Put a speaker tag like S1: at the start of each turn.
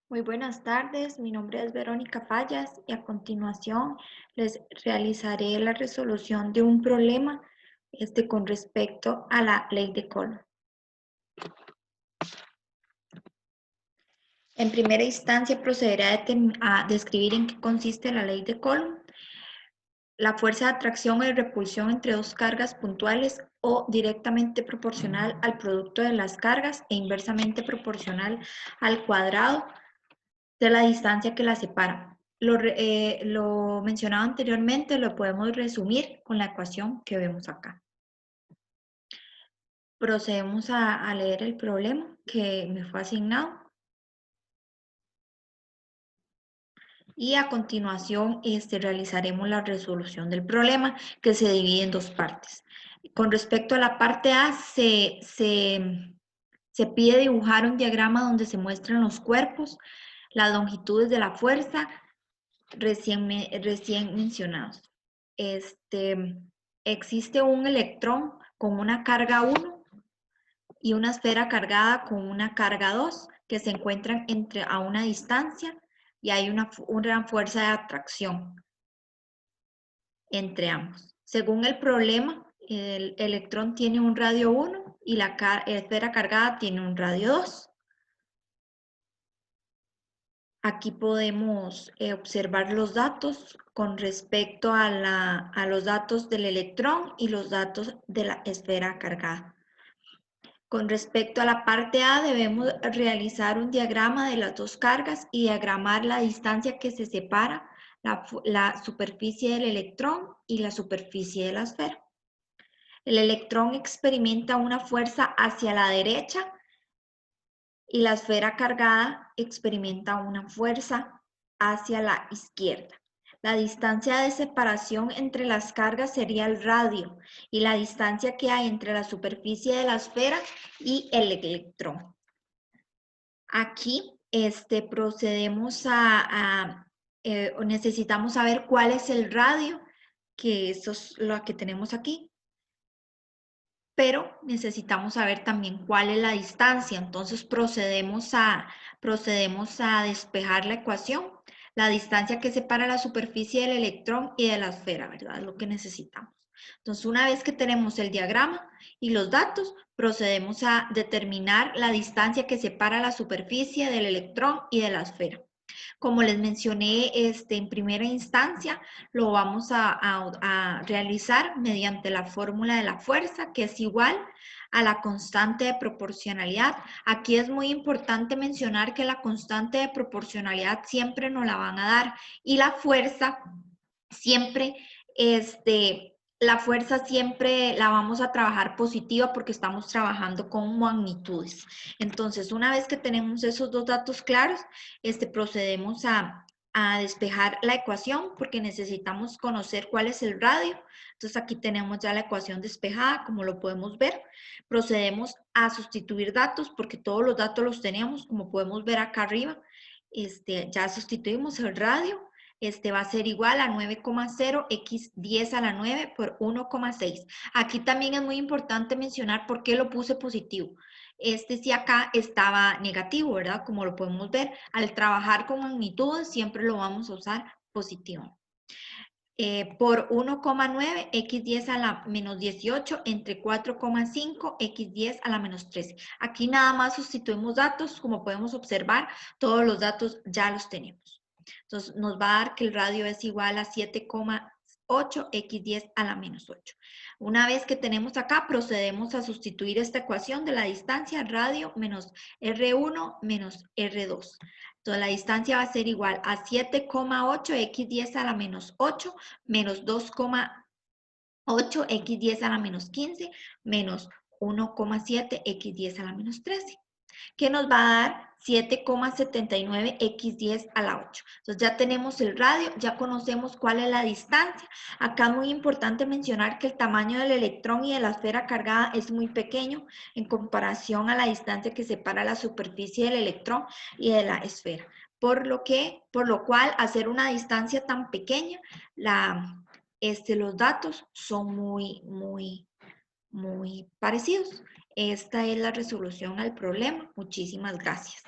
S1: Muy buenas tardes, mi nombre es Verónica Fallas y a continuación les realizaré la resolución de un problema con respecto a la ley de Coulomb. En primera instancia procederé a describir en qué consiste la ley de Coulomb. La fuerza de atracción y repulsión entre dos cargas puntuales o directamente proporcional al producto de las cargas e inversamente proporcional al cuadrado de la distancia que las separa. Lo mencionado anteriormente lo podemos resumir con la ecuación que vemos acá. Procedemos a leer el problema que me fue asignado. Y a continuación realizaremos la resolución del problema que se divide en dos partes. Con respecto a la parte A, se pide dibujar un diagrama donde se muestran los cuerpos, las longitudes de la fuerza recién mencionados. Existe un electrón con una carga 1 y una esfera cargada con una carga 2 que se encuentran a una distancia y hay una fuerza de atracción entre ambos. Según el problema, el electrón tiene un radio 1 y la esfera cargada tiene un radio 2. Aquí podemos observar los datos con respecto a los datos del electrón y los datos de la esfera cargada. Con respecto a la parte A, debemos realizar un diagrama de las dos cargas y diagramar la distancia que se separa la superficie del electrón y la superficie de la esfera. El electrón experimenta una fuerza hacia la derecha y la esfera cargada experimenta una fuerza hacia la izquierda. La distancia de separación entre las cargas sería el radio y la distancia que hay entre la superficie de la esfera y el electrón. Aquí procedemos necesitamos saber cuál es el radio, que eso es lo que tenemos aquí. Pero necesitamos saber también cuál es la distancia. Entonces procedemos a despejar la ecuación, la distancia que separa la superficie del electrón y de la esfera, ¿verdad? Es lo que necesitamos. Entonces, una vez que tenemos el diagrama y los datos, procedemos a determinar la distancia que separa la superficie del electrón y de la esfera. Como les mencioné en primera instancia, lo vamos a realizar mediante la fórmula de la fuerza, que es igual a la constante de proporcionalidad. Aquí es muy importante mencionar que la constante de proporcionalidad siempre nos la van a dar y la fuerza siempre la vamos a trabajar positiva porque estamos trabajando con magnitudes. Entonces, una vez que tenemos esos dos datos claros, procedemos a despejar la ecuación porque necesitamos conocer cuál es el radio. Entonces, aquí tenemos ya la ecuación despejada, como lo podemos ver. Procedemos a sustituir datos porque todos los datos los tenemos, como podemos ver acá arriba. Ya sustituimos el radio. Va a ser igual a 9,0 x 10 a la 9 por 1,6. Aquí también es muy importante mencionar por qué lo puse positivo. Si acá estaba negativo, ¿verdad? Como lo podemos ver, al trabajar con magnitudes siempre lo vamos a usar positivo. Por 1,9 x 10 a la menos 18 entre 4,5 x 10 a la menos 13. Aquí nada más sustituimos datos, como podemos observar, todos los datos ya los tenemos. Entonces nos va a dar que el radio es igual a 7,8 x 10 a la menos 8. Una vez que tenemos acá, procedemos a sustituir esta ecuación de la distancia radio menos R1 menos R2. Entonces la distancia va a ser igual a 7,8 x 10 a la menos 8 menos 2,8 x 10 a la menos 15 menos 1,7 x 10 a la menos 13. Que nos va a dar 7,79 x 10 a la 8. Entonces ya tenemos el radio, ya conocemos cuál es la distancia. Acá es muy importante mencionar que el tamaño del electrón y de la esfera cargada es muy pequeño en comparación a la distancia que separa la superficie del electrón y de la esfera. Por lo cual, hacer una distancia tan pequeña, los datos son muy parecidos. Esta es la resolución al problema. Muchísimas gracias.